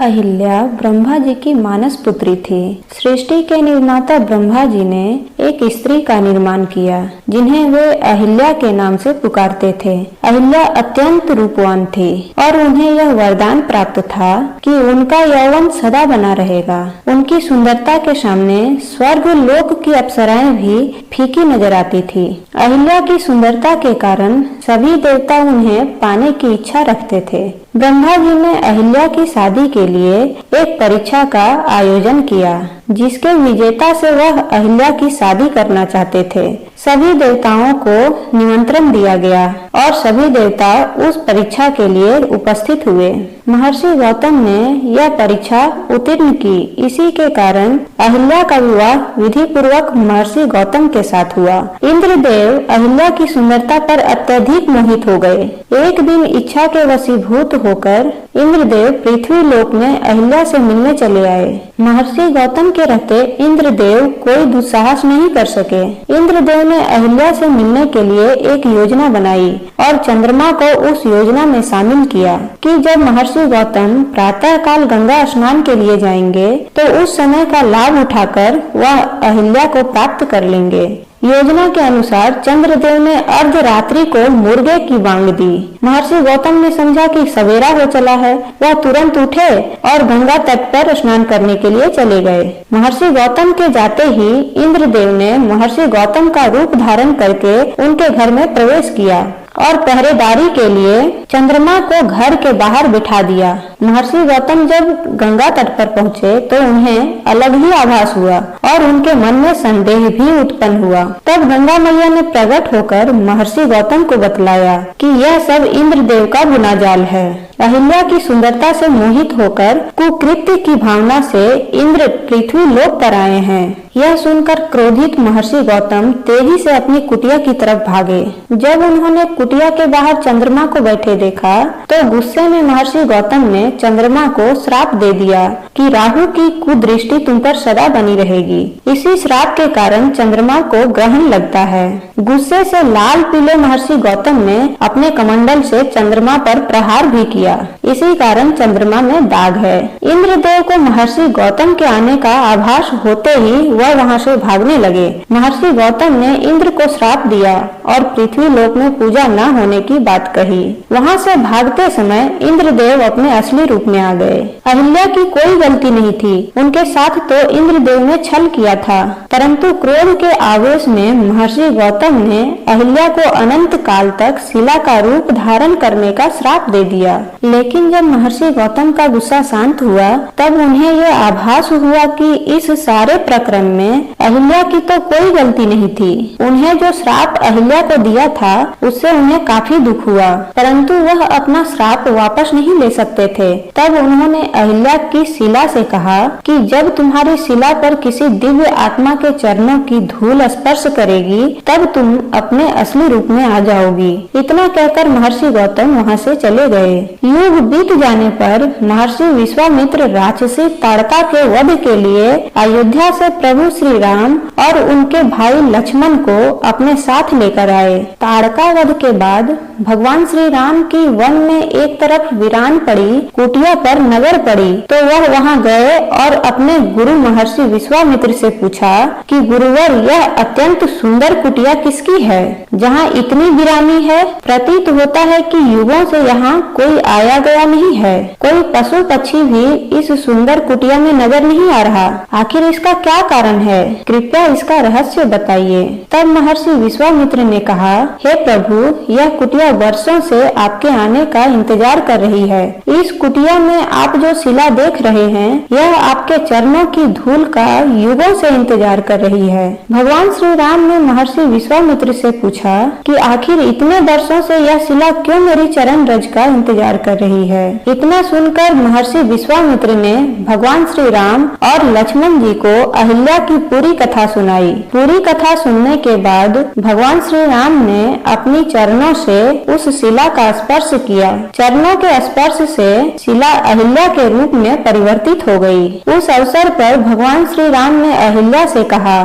अहिल्या ब्रह्मा जी की मानस पुत्री थी। सृष्टि के निर्माता ब्रह्मा जी ने एक स्त्री का निर्माण किया जिन्हें वे अहिल्या के नाम से पुकारते थे। अहिल्या अत्यंत रूपवान थी और उन्हें यह वरदान प्राप्त था कि उनका यौवन सदा बना रहेगा। उनकी सुंदरता के सामने स्वर्ग लोक की अप्सराएं भी फीकी नजर आती थी। अहिल्या की सुंदरता के कारण सभी देवता उन्हें पाने की इच्छा रखते थे। ब्रह्मा जी ने अहिल्या की शादी के लिए एक परीक्षा का आयोजन किया जिसके विजेता से वह अहिल्या की शादी करना चाहते थे। सभी देवताओं को निमंत्रण दिया गया और सभी देवता उस परीक्षा के लिए उपस्थित हुए। महर्षि गौतम ने यह परीक्षा उत्तीर्ण की। इसी के कारण अहिल्या का विवाह विधि पूर्वक महर्षि गौतम के साथ हुआ। इंद्रदेव अहिल्या की सुंदरता पर अत्यधिक मोहित हो गए। एक दिन इच्छा के वशीभूत होकर इंद्रदेव पृथ्वी लोक में अहिल्या से मिलने चले आए। महर्षि गौतम के रहते इंद्रदेव कोई दुस्साहस नहीं कर सके। इंद्रदेव ने अहिल्या से मिलने के लिए एक योजना बनाई और चंद्रमा को उस योजना में शामिल किया कि जब महर्षि गौतम प्रातः काल गंगा स्नान के लिए जाएंगे तो उस समय का लाभ उठाकर वह अहिल्या को प्राप्त कर लेंगे। योजना के अनुसार चंद्रदेव ने अर्धरात्रि को मुर्गे की बांग दी। महर्षि गौतम ने समझा कि सवेरा हो चला है। वह तुरंत उठे और गंगा तट पर स्नान करने के लिए चले गए। महर्षि गौतम के जाते ही इंद्रदेव ने महर्षि गौतम का रूप धारण करके उनके घर में प्रवेश किया और पहरेदारी के लिए चंद्रमा को घर के बाहर बिठा दिया। महर्षि गौतम जब गंगा तट पर पहुँचे तो उन्हें अलग ही आभास हुआ और उनके मन में संदेह भी उत्पन्न हुआ। तब गंगा मैया ने प्रकट होकर महर्षि गौतम को बतलाया कि यह सब इंद्रदेव का गुनाजाल है। अहिल्या की सुंदरता से मोहित होकर कुकृत्य की भावना से इंद्र पृथ्वी लोक पर आए हैं। यह सुनकर क्रोधित महर्षि गौतम तेजी से अपनी कुटिया की तरफ भागे। जब उन्होंने कुटिया के बाहर चंद्रमा को बैठे देखा तो गुस्से में महर्षि गौतम ने चंद्रमा को श्राप दे दिया कि राहु की कुदृष्टि तुम पर सदा बनी रहेगी। इसी श्राप के कारण चंद्रमा को ग्रहण लगता है। गुस्से से लाल पीले महर्षि गौतम ने अपने कमंडल से चंद्रमा पर प्रहार भी किया। इसी कारण चंद्रमा में दाग है। इंद्रदेव को महर्षि गौतम के आने का आभास होते ही वह वहां से भागने लगे। महर्षि गौतम ने इंद्र को श्राप दिया और पृथ्वी लोक में पूजा न होने की बात कही। वहां से भागते समय इंद्रदेव अपने असली रूप में आ गए। अहिल्या की कोई गलती नहीं थी। उनके साथ तो इंद्रदेव ने छल किया था, परंतु क्रोध के आवेश में महर्षि गौतम ने अहिल्या को अनंत काल तक शिला का रूप धारण करने का श्राप दे दिया। लेकिन जब महर्षि गौतम का गुस्सा शांत हुआ तब उन्हें यह आभास हुआ कि इस सारे प्रकरण में अहिल्या की तो कोई गलती नहीं थी। उन्हें जो श्राप अहिल्या को दिया था उससे उन्हें काफी दुख हुआ, परंतु वह अपना श्राप वापस नहीं ले सकते थे। तब उन्होंने अहिल्या की शिला से कहा कि जब तुम्हारी शिला पर किसी दिव्य आत्मा के चरणों की धूल स्पर्श करेगी तब तुम अपने असली रूप में आ जाओगी। इतना कहकर महर्षि गौतम वहां से चले गए। युग बीत जाने पर महर्षि विश्वामित्र राक्षसी ताड़का के वध के लिए अयोध्या से प्रभु श्री राम और उनके भाई लक्ष्मण को अपने साथ लेकर आए। ताड़का वध के बाद भगवान श्री राम की वन में एक तरफ वीरान पड़ी कुटिया पर नगर पड़ी तो वह वहां गए और अपने गुरु महर्षि विश्वामित्र से पूछा कि गुरुवर, यह अत्यंत सुंदर कुटिया किसकी है जहाँ इतनी वीरानी है? प्रतीत होता है कि युगों से यहाँ कोई आया गया नहीं है। कोई पशु पक्षी भी इस सुंदर कुटिया में नजर नहीं आ रहा। आखिर इसका क्या कारण है? कृपया इसका रहस्य बताइए। तब महर्षि विश्वामित्र ने कहा, हे प्रभु, यह कुटिया वर्षों से आपके आने का इंतजार कर रही है। इस कुटिया में आप जो शिला देख रहे हैं यह आपके चरणों की धूल का युगों से इंतजार कर रही है। भगवान श्री राम ने महर्षि विश्वामित्र से पूछा कि आखिर इतने वर्षों से यह शिला क्यों मेरी चरण रज का इंतजार कर रही है? इतना सुनकर महर्षि विश्वामित्र ने भगवान श्री राम और लक्ष्मण जी को अहिल्या की पूरी कथा सुनाई। पूरी कथा सुनने के बाद भगवान श्री राम ने अपनी चरणों से उस शिला का स्पर्श किया। चरणों के स्पर्श से शिला अहिल्या के रूप में परिवर्तित हो गई। उस अवसर पर भगवान श्री राम ने अहिल्या से कहा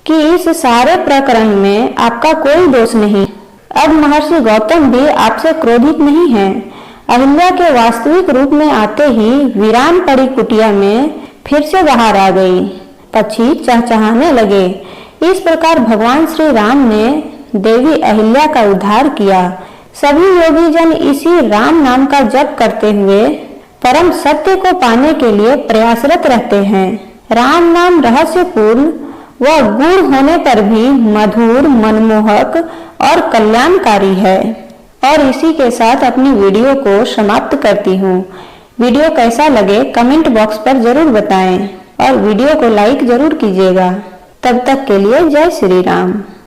कि इस सारे प्रकरण में आपका कोई दोष नहीं। अब महर्षि गौतम भी आपसे क्रोधित नहीं हैं। अहिल्या के वास्तविक रूप में आते ही वीरान पड़ी कुटिया में फिर से बाहर आ गई। पक्षी चहचहाने लगे। इस प्रकार भगवान श्री राम ने देवी अहिल्या का उद्धार किया। सभी योगी जन इसी राम नाम का जप करते हुए परम सत्य को पाने के लिए प्रयासरत रहते हैं। राम नाम रहस्यपूर्ण व गूढ़ होने पर भी मधुर, मनमोहक और कल्याणकारी है। और इसी के साथ अपनी वीडियो को समाप्त करती हूँ। वीडियो कैसा लगे कमेंट बॉक्स पर जरूर बताएं और वीडियो को लाइक जरूर कीजिएगा। तब तक के लिए जय श्री राम।